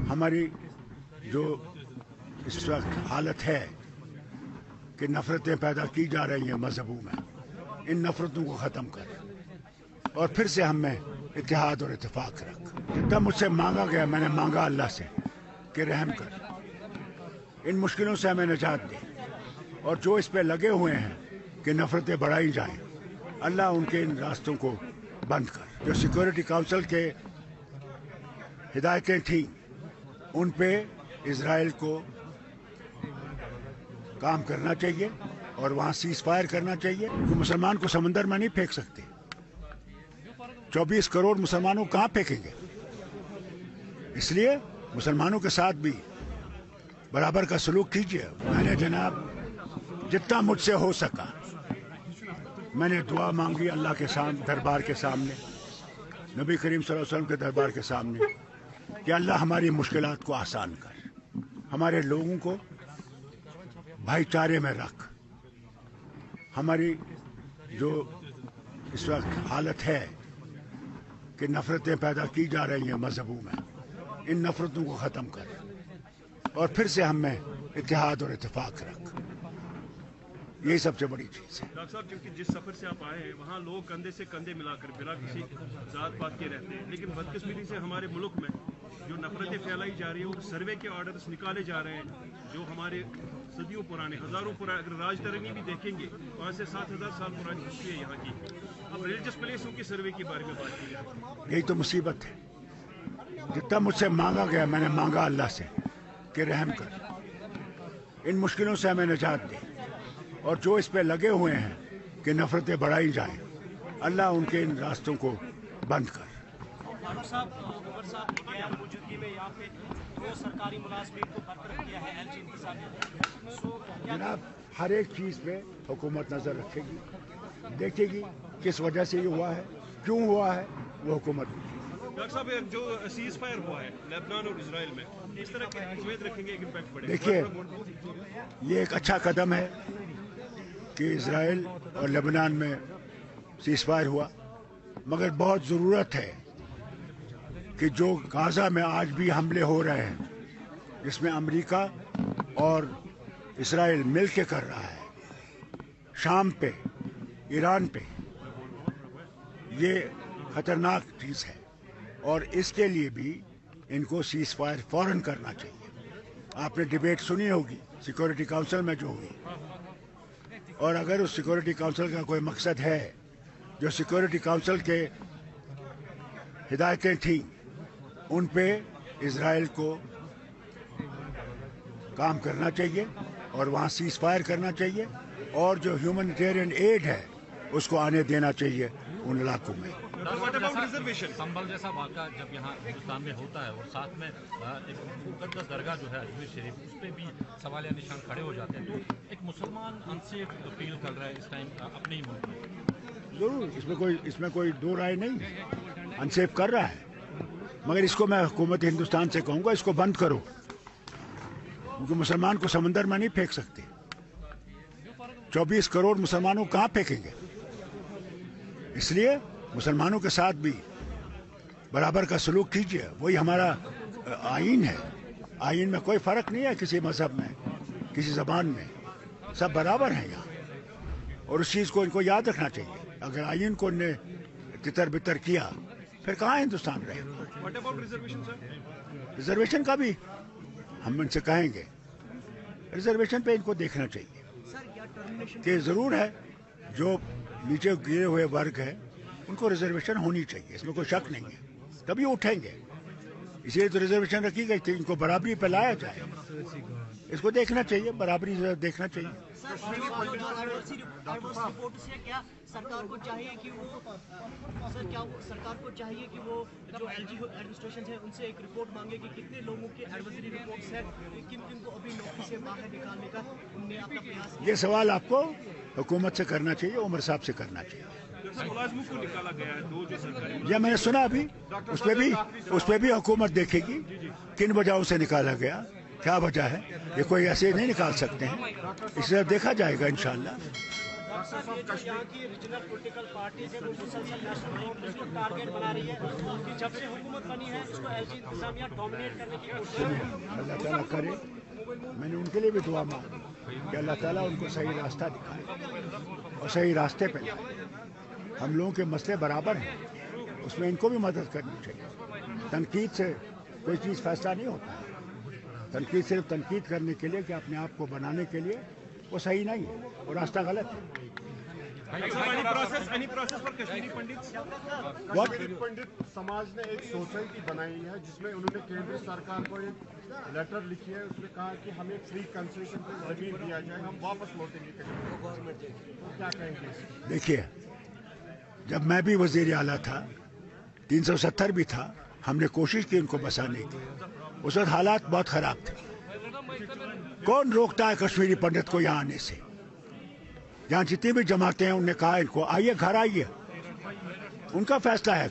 हमारी जो इस वक्त हालत है कि नफरतें पैदा की जा रही हैं मजहबों में, इन नफरतों को ख़त्म कर और फिर से हम में इत्तेहाद और इत्तेफाक रख। जितना मुझसे मांगा गया मैंने मांगा अल्लाह से कि रहम कर, इन मुश्किलों से हमें निजात दे, और जो इस पे लगे हुए हैं कि नफरतें बढ़ाई जाएं, अल्लाह उनके इन रास्तों को बंद कर। जो सिक्योरिटी काउंसिल के हिदायतें थीं उन पे इजराइल को काम करना चाहिए और वहाँ सीज फायर करना चाहिए। तो मुसलमान को समंदर में नहीं फेंक सकते। 24 करोड़ मुसलमानों कहाँ फेंकेंगे? इसलिए मुसलमानों के साथ भी बराबर का सलूक कीजिए। मैंने जनाब जितना मुझसे हो सका मैंने दुआ मांगी अल्लाह के सामने, दरबार के सामने, नबी करीम सल्लल्लाहु अलैहि वसल्लम के दरबार के सामने कि अल्लाह हमारी मुश्किलात को आसान कर, हमारे लोगों को भाईचारे में रख। हमारी जो इस वक्त हालत है कि नफरतें पैदा की जा रही हैं मजहबों में, इन नफरतों को ख़त्म कर और फिर से हम में इत्तेहाद और इत्तेफाक रख। यही सबसे बड़ी चीज़ है। डॉक्टर साहब, क्योंकि जिस सफर से आप आए हैं वहाँ लोग कंधे से कंधे मिलाकर बिना किसी जात पात के रहते हैं, लेकिन बदकिस्मती से हमारे मुल्क में जो नफरतें फैलाई जा रही है और सर्वे के ऑर्डर्स निकाले जा रहे हैं जो हमारे सदियों पुराने, हज़ारों पुराने, अगर राज तरंगी भी देखेंगे 5 से 7,000 साल पुरानी हिस्ट्री है यहाँ की। अब रिलीजियस प्लेसों की सर्वे के बारे में बात की जाए, यही तो मुसीबत है। जितना मुझसे मांगा गया मैंने मांगा अल्लाह से कि रहम कर, इन मुश्किलों से हमें निजात दे, और जो इस पे लगे हुए हैं कि नफरतें बढ़ाई जाएं, अल्लाह उनके इन रास्तों को बंद कर। फारूक साहब, उमर साहब की गैर मौजूदगी में यहाँ पे 2 सरकारी मुलाजमीन को बरतरफ किया है एलजी इंतजामिया। जनाब हर एक चीज़ पे हुकूमत नज़र रखेगी, देखेगी किस वजह से ये हुआ है, क्यों हुआ है, वो हुकूमत। डॉक्टर साहब, जो सीज फायर हुआ है लेबनान और इजराइल में, इस तरह की उम्मीद रखेंगे एक इम्पैक्ट पड़ेगा? देखिए ये एक अच्छा कदम है कि इजराइल और लेबनान में सीज फायर हुआ, मगर बहुत ज़रूरत है कि जो गाज़ा में आज भी हमले हो रहे हैं जिसमें अमेरिका और इजराइल मिल के कर रहा है, शाम पे, ईरान पे, ये ख़तरनाक चीज़ है और इसके लिए भी इनको सीज फायर फ़ौरन करना चाहिए। आपने डिबेट सुनी होगी सिक्योरिटी काउंसिल में जो हुई, और अगर उस सिक्योरिटी काउंसिल का कोई मकसद है, जो सिक्योरिटी काउंसिल के हिदायतें थीं उन पे इजराइल को काम करना चाहिए और वहाँ सीज फायर करना चाहिए, और जो ह्यूमनिटेरियन एड है उसको आने देना चाहिए उन इलाकों में। संभल जैसा वाक़ा जब यहाँ हिंदुस्तान में होता है और साथ में एक मुक़द्दस दरगाह जो है अजमेर शरीफ, उस पर भी सवालिया निशान खड़े हो जाते हैं, तो एक मुसलमान अनसेफ फील कर रहा है इस टाइम अपने ही मुल्क में। ज़रूर, इसमें कोई दो राय नहीं है, अनसेफ कर रहा है, मगर इसको मैं हुकूमत हिंदुस्तान से कहूँगा इसको बंद करो, क्योंकि मुसलमान को समंदर में नहीं फेंक सकते। 24 करोड़ मुसलमानों कहाँ फेंकेंगे? इसलिए मुसलमानों के साथ भी बराबर का सलूक कीजिए। वही हमारा आईन है। आईन में कोई फ़र्क नहीं है किसी मज़हब में, किसी ज़बान में, सब बराबर हैं यहाँ, और उस चीज़ को इनको याद रखना चाहिए। अगर आईन को इनने तितर बितर किया फिर कहाँ हिंदुस्तान रहेगा? रिजर्वेशन का भी हम इनसे कहेंगे, रिजर्वेशन पे इनको देखना चाहिए कि ज़रूर है जो नीचे गिरे हुए वर्ग है उनको रिजर्वेशन होनी चाहिए, इसमें कोई शक नहीं है, तभी उठेंगे। इसलिए तो रिजर्वेशन रखी गई थी, इनको बराबरी पे लाया जाए, इसको देखना चाहिए, बराबरी देखना चाहिए। सरकार को चाहिए कि वो जो एलजी एडमिनिस्ट्रेशन है उनसे एक रिपोर्ट मांगे कि कितने लोगों के एडवाइजरी रिपोर्ट्स हैं, किन किन को अभी नौकरी से बाहर निकालने का उनने अपना प्रयास किया। ये सवाल आपको हुकूमत से करना चाहिए, उमर साहब से करना चाहिए। को निकाला गया है 2 जो सरकारी, यह मैंने सुना अभी, उस पर भी हुकूमत देखेगी किन वजहों से निकाला गया, क्या वजह है। ये कोई ऐसे नहीं निकाल सकते हैं, इसलिए देखा जाएगा इंशाअल्लाह। ये जो यहाँ की रीजनल पॉलिटिकल पार्टीज है वो मुसलसल नेशनल कॉन्फ्रेंस को टारगेट बना रही है कि जब से हुकूमत बनी है इसको एलजी इंतजामिया डोमिनेट करने की कोशिश कर रही है। अल्लाह ताला करे, मैंने उनके लिए भी दुआ मांगी कि अल्लाह ताला उनको सही रास्ता दिखाए और सही रास्ते पे लाए। हम लोगों के मसले बराबर हैं, उसमें इनको भी मदद करनी चाहिए। तनकीद से कोई चीज़ फैसला नहीं होता है। तनकीद सिर्फ तनकीद करने के लिए कि अपने आप को बनाने के लिए, वो सही नहीं है, वो रास्ता गलत है। Any process for Kashmiri Pandits? Kashmiri पंडित समाज ने एक सोसाइटी बनाई है जिसमें उन्होंने केंद्र सरकार को एक लेटर लिखी है, उसमें कहा कि हमें फ्री कंसेशन पे जमीन दिया जाए, हम वापस लौटेंगे कश्मीर। तो क्या कहेंगे इसमें? देखिए, जब मैं भी वज़ीर आला था, 370 भी था, हमने कोशिश की उनको बसाने की। उस वक्त हालात बहुत ख़राब थे। कौन रोकता है कश्मीरी पंडित को यहाँ आने से? यहाँ जितनी भी जमातें हैं उनने कहा इनको आइए, घर आइए, उनका फैसला है।